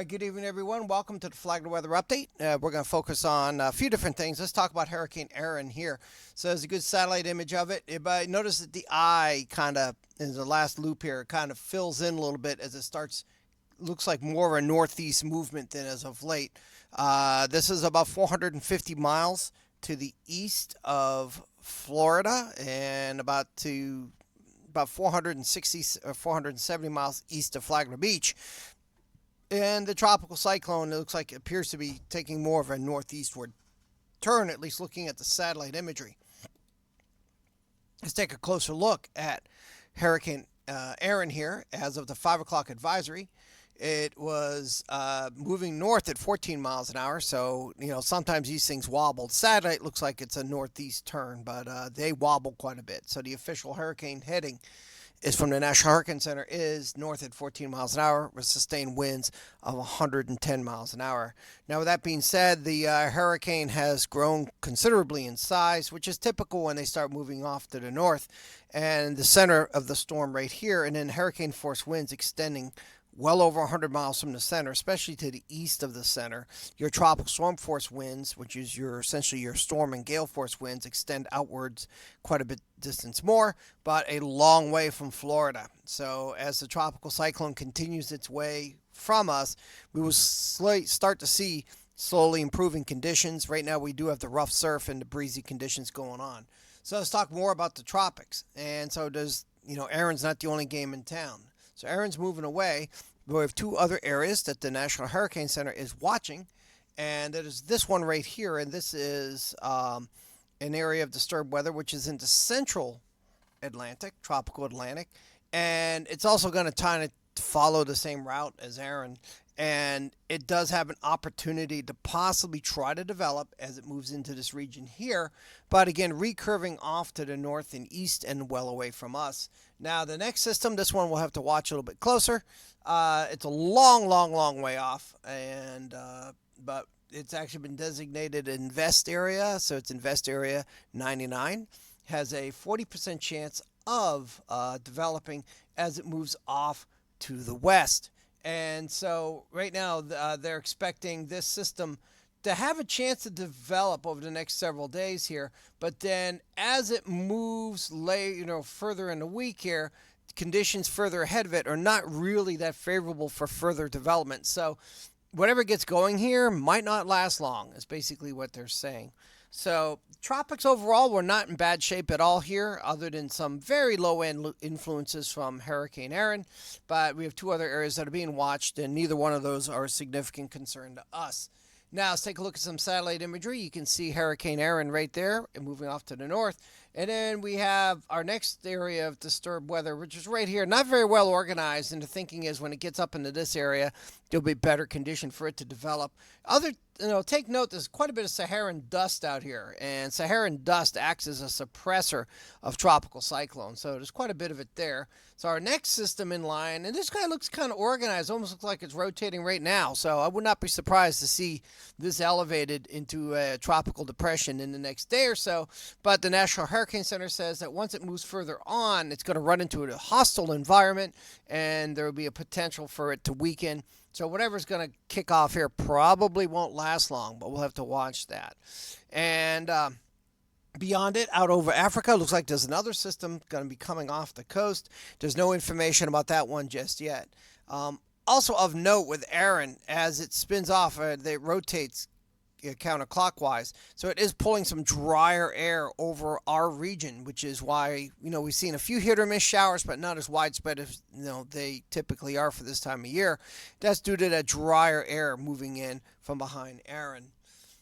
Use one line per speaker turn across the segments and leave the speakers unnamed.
Good evening, everyone. Welcome to the Flagler Weather Update. We're going to focus on a few different things. Let's talk about Hurricane Aaron here. So there's a good satellite image of it. But notice that the eye kind of, in the last loop here, kind of fills in a little bit as it starts, looks like more of a northeast movement than as of late. This is about 450 miles to the east of Florida and about 460 or 470 miles east of Flagler Beach. And the tropical cyclone, it looks like it appears to be taking more of a northeastward turn, at least looking at the satellite imagery. Let's take a closer look at Hurricane Aaron here as of the 5 o'clock advisory. It was moving north at 14 miles an hour, so sometimes these things wobble. Satellite looks like it's a northeast turn, but they wobble quite a bit. So the official hurricane heading is from the National Hurricane Center is north at 14 miles an hour with sustained winds of 110 miles an hour. Now, with that being said, the hurricane has grown considerably in size, which is typical when they start moving off to the north. And the center of the storm right here, and then hurricane force winds extending well over 100 miles from the center, especially to the east of the center. Your tropical storm force winds, which is essentially your storm and gale force winds, extend outwards quite a bit distance more, but a long way from Florida. So as the tropical cyclone continues its way from us, we will start to see slowly improving conditions. Right now we do have the rough surf and the breezy conditions going on. So let's talk more about the tropics. And so Aaron's not the only game in town. So Aaron's moving away. We have two other areas that the National Hurricane Center is watching, and it is this one right here, and this is an area of disturbed weather, which is in the central Atlantic, tropical Atlantic, and it's also going to kind of follow the same route as Aaron, and it does have an opportunity to possibly try to develop as it moves into this region here, but again, recurving off to the north and east and well away from us. Now, the next system, this one we'll have to watch a little bit closer. It's a long, long, long way off, and but it's actually been designated Invest Area, so it's Invest Area 99. Has a 40% chance of developing as it moves off to the west. And so right now they're expecting this system to have a chance to develop over the next several days here. But then as it moves further in the week here, conditions further ahead of it are not really that favorable for further development. So whatever gets going here might not last long, is basically what they're saying. So tropics overall, we're not in bad shape at all here, other than some very low-end influences from Hurricane Aaron. But we have two other areas that are being watched, and neither one of those are a significant concern to us. Now, let's take a look at some satellite imagery. You can see Hurricane Aaron right there and moving off to the north. And then we have our next area of disturbed weather, which is right here. Not very well organized, and the thinking is when it gets up into this area, there'll be better condition for it to develop. Take note, there's quite a bit of Saharan dust out here, and Saharan dust acts as a suppressor of tropical cyclones, so there's quite a bit of it there. So our next system in line, and this guy looks kind of organized, almost looks like it's rotating right now, so I would not be surprised to see this elevated into a tropical depression in the next day or so, but the National Hurricane Center says that once it moves further on, it's going to run into a hostile environment, and there will be a potential for it to weaken. So whatever's going to kick off here probably won't last long, but we'll have to watch that. And beyond it, out over Africa, looks like there's another system going to be coming off the coast. There's no information about that one just yet. Also of note with Aaron, as it spins off, it rotates counterclockwise. So it is pulling some drier air over our region, which is why, we've seen a few hit or miss showers, but not as widespread as, they typically are for this time of year. That's due to that drier air moving in from behind Aaron.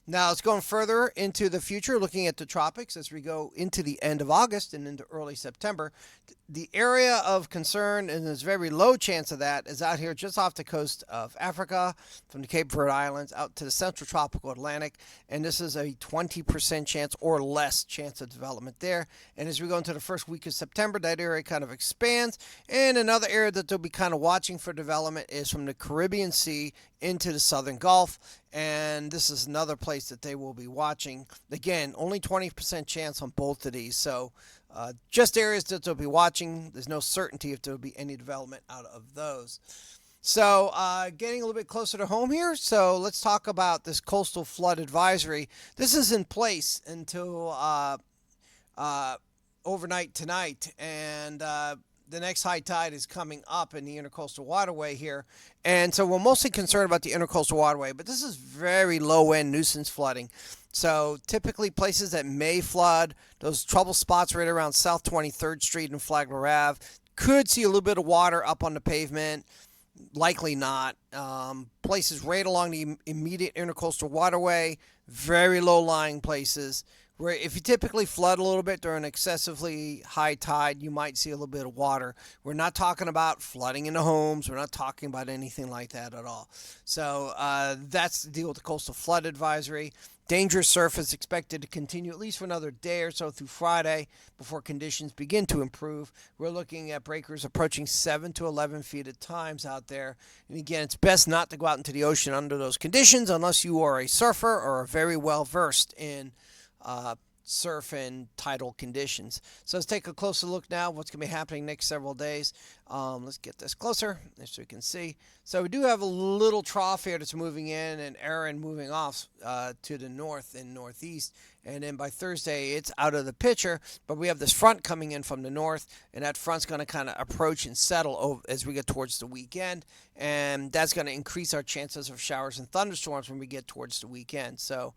Now, let's go further into the future, looking at the tropics as we go into the end of August and into early September. The area of concern, and there's very low chance of that, is out here just off the coast of Africa, from the Cape Verde Islands out to the central tropical Atlantic, and this is a 20% chance or less chance of development there. And as we go into the first week of September, that area kind of expands, and another area that they'll be kind of watching for development is from the Caribbean Sea into the southern Gulf, and this is another place that they will be watching. Again, only 20% chance on both of these, so just areas that they'll be watching. There's no certainty if there will be any development out of those. So, getting a little bit closer to home here. So, let's talk about this coastal flood advisory. This is in place until uh, overnight tonight, and the next high tide is coming up in the intercoastal waterway here. And so, we're mostly concerned about the intercoastal waterway, but this is very low end nuisance flooding. So, typically, places that may flood, those trouble spots right around South 23rd Street and Flagler Ave, could see a little bit of water up on the pavement. Likely not. Places right along the immediate intercoastal waterway, very low lying places. Where if you typically flood a little bit during excessively high tide, you might see a little bit of water. We're not talking about flooding into homes. We're not talking about anything like that at all. So that's the deal with the coastal flood advisory. Dangerous surf is expected to continue at least for another day or so through Friday before conditions begin to improve. We're looking at breakers approaching 7 to 11 feet at times out there. And again, it's best not to go out into the ocean under those conditions unless you are a surfer or are very well versed in uh, surf and tidal conditions. So let's take a closer look now what's going to be happening next several days. Let's get this closer so we can see. So we do have a little trough here that's moving in and Aaron moving off to the north and northeast. And then by Thursday, it's out of the picture. But we have this front coming in from the north, and that front's going to kind of approach and settle as we get towards the weekend. And that's going to increase our chances of showers and thunderstorms when we get towards the weekend. So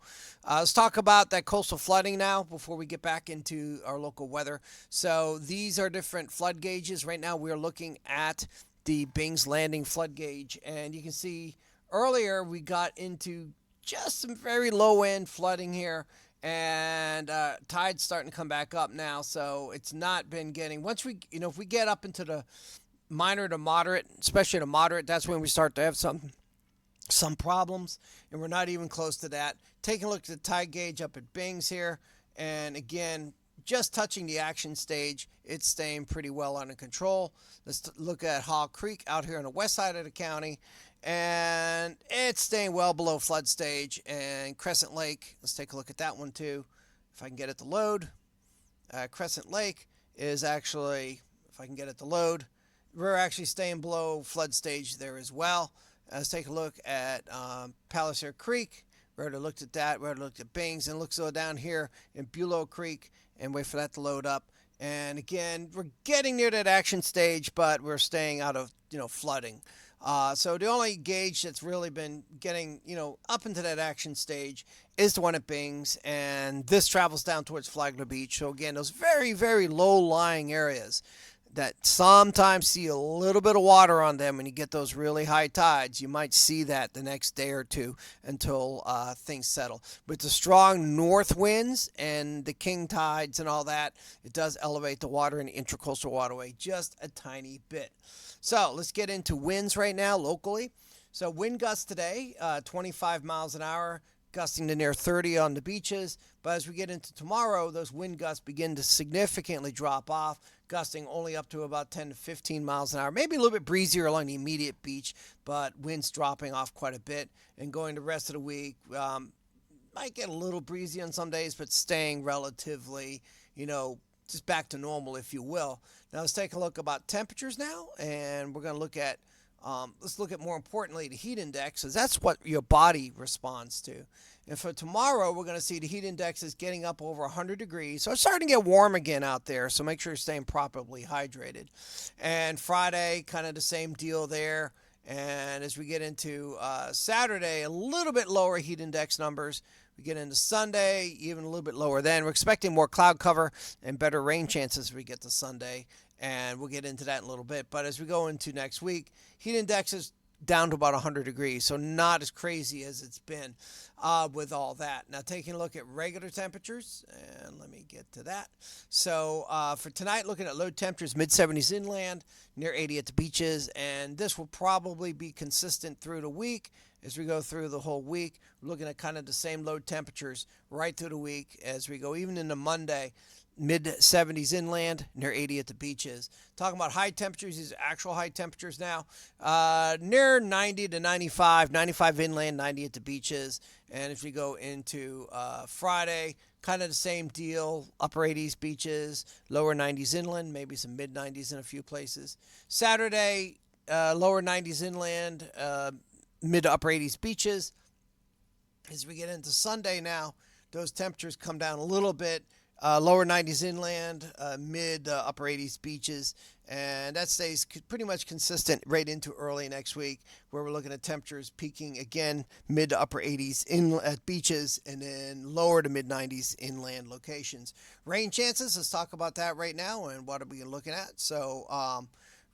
let's talk about that coastal flooding now before we get back into our local weather. So these are different flood gauges. Right now, we're looking at the Bing's Landing flood gauge, and you can see earlier we got into just some very low end flooding here, and tide's starting to come back up now. So it's not been getting, once we, if we get up into the minor to moderate, especially to moderate, that's when we start to have some problems, and we're not even close to that. Taking a look at the tide gauge up at Bing's here, and again, just touching the action stage, it's staying pretty well under control. Let's look at Hall Creek out here on the west side of the county, and it's staying well below flood stage. And Crescent Lake, let's take a look at that one too, if I can get it to load. Crescent Lake is actually, if I can get it to load, we're actually staying below flood stage there as well. Let's take a look at Palliser Creek. We already looked at that. We already looked at Bings, and looks down here in Bulow Creek, and wait for that to load up. And again, we're getting near that action stage, but we're staying out of flooding. So the only gauge that's really been getting up into that action stage is the one at Bings, and this travels down towards Flagler Beach. So again, those very, very low lying areas that sometimes see a little bit of water on them when you get those really high tides. You might see that the next day or two until things settle. With the strong north winds and the king tides and all that, it does elevate the water in the intracoastal waterway just a tiny bit. So let's get into winds right now locally. So wind gusts today, 25 miles an hour, gusting to near 30 on the beaches. But as we get into tomorrow, those wind gusts begin to significantly drop off, gusting only up to about 10 to 15 miles an hour. Maybe a little bit breezier along the immediate beach, but winds dropping off quite a bit. And going the rest of the week, might get a little breezy on some days, but staying relatively, just back to normal, if you will. Now let's take a look about temperatures now, and we're going to look at let's look at, more importantly, the heat index, because that's what your body responds to. And for tomorrow, we're going to see the heat index is getting up over 100 degrees. So it's starting to get warm again out there. So make sure you're staying properly hydrated. And Friday, kind of the same deal there. And as we get into Saturday, a little bit lower heat index numbers. We get into Sunday, even a little bit lower then. We're expecting more cloud cover and better rain chances as we get to Sunday. And we'll get into that in a little bit. But as we go into next week, heat index is down to about 100 degrees, so not as crazy as it's been with all that. Now, taking a look at regular temperatures, and let me get to that. So for tonight, looking at low temperatures, mid-70s inland, near 80 at the beaches, and this will probably be consistent through the week. As we go through the whole week, we're looking at kind of the same low temperatures right through the week as we go, even into Monday. Mid-70s inland, near 80 at the beaches. Talking about high temperatures, these are actual high temperatures now. Near 90 to 95, 95 inland, 90 at the beaches. And if you go into Friday, kind of the same deal. Upper 80s beaches, lower 90s inland, maybe some mid-90s in a few places. Saturday, lower 90s inland, mid to upper 80s beaches. As we get into Sunday now, those temperatures come down a little bit. Lower 90s inland, mid upper 80s beaches, and that stays pretty much consistent right into early next week, where we're looking at temperatures peaking again mid to upper 80s at beaches, and then lower to mid 90s inland locations. Rain chances, let's talk about that right now and what are we looking at.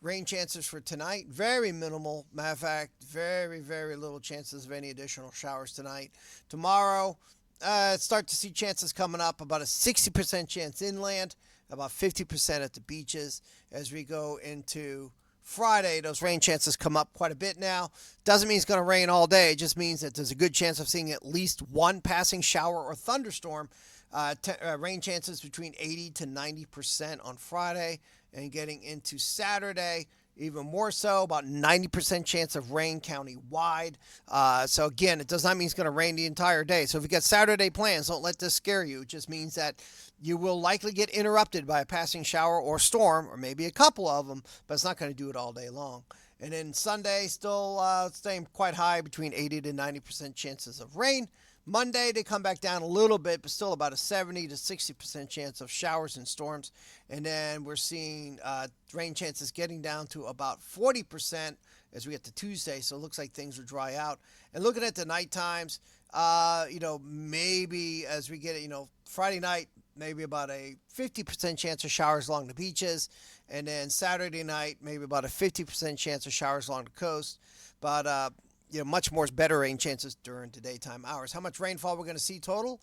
Rain chances for tonight, very minimal. Matter of fact, very, very little chances of any additional showers tonight. Tomorrow, start to see chances coming up, about a 60% chance inland, about 50% at the beaches. As we go into Friday, those rain chances come up quite a bit now. Doesn't mean it's going to rain all day. It just means that there's a good chance of seeing at least one passing shower or thunderstorm. Rain chances between 80 to 90% on Friday, and getting into Saturday, even more so, about 90% chance of rain county-wide. So again, it does not mean it's going to rain the entire day. So if you got Saturday plans, don't let this scare you. It just means that you will likely get interrupted by a passing shower or storm, or maybe a couple of them, but it's not going to do it all day long. And then Sunday, still staying quite high, between 80 to 90% chances of rain. Monday, they come back down a little bit, but still about a 70 to 60% chance of showers and storms. And then we're seeing rain chances getting down to about 40% as we get to Tuesday. So it looks like things will dry out. And looking at the night times, maybe as we get, Friday night, maybe about a 50% chance of showers along the beaches. And then Saturday night, maybe about a 50% chance of showers along the coast. But, much more better rain chances during the daytime hours. How much rainfall we're going to see total?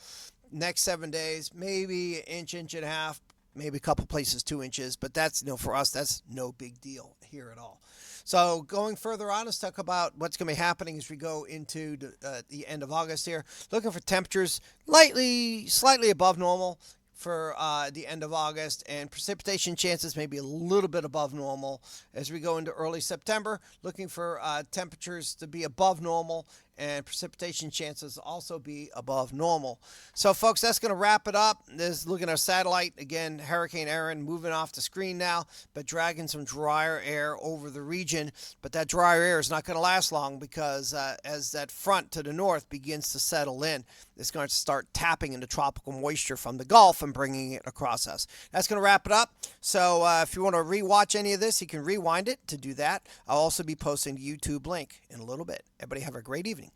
Next 7 days, maybe an inch, inch and a half, maybe a couple places 2 inches. But that's, for us, that's no big deal here at all. So going further on, let's talk about what's going to be happening as we go into the end of August here. Looking for temperatures slightly above normal for the end of August, and precipitation chances maybe a little bit above normal as we go into early September. Looking for temperatures to be above normal, and precipitation chances also be above normal. So folks, that's going to wrap it up. This looking at our satellite again. Hurricane Erin moving off the screen now, but dragging some drier air over the region. But that drier air is not going to last long, because as that front to the north begins to settle in, it's going to start tapping into tropical moisture from the Gulf and bringing it across us. That's going to wrap it up. So if you want to rewatch any of this, you can rewind it. To do that, I'll also be posting the YouTube link in a little bit. Everybody have a great evening.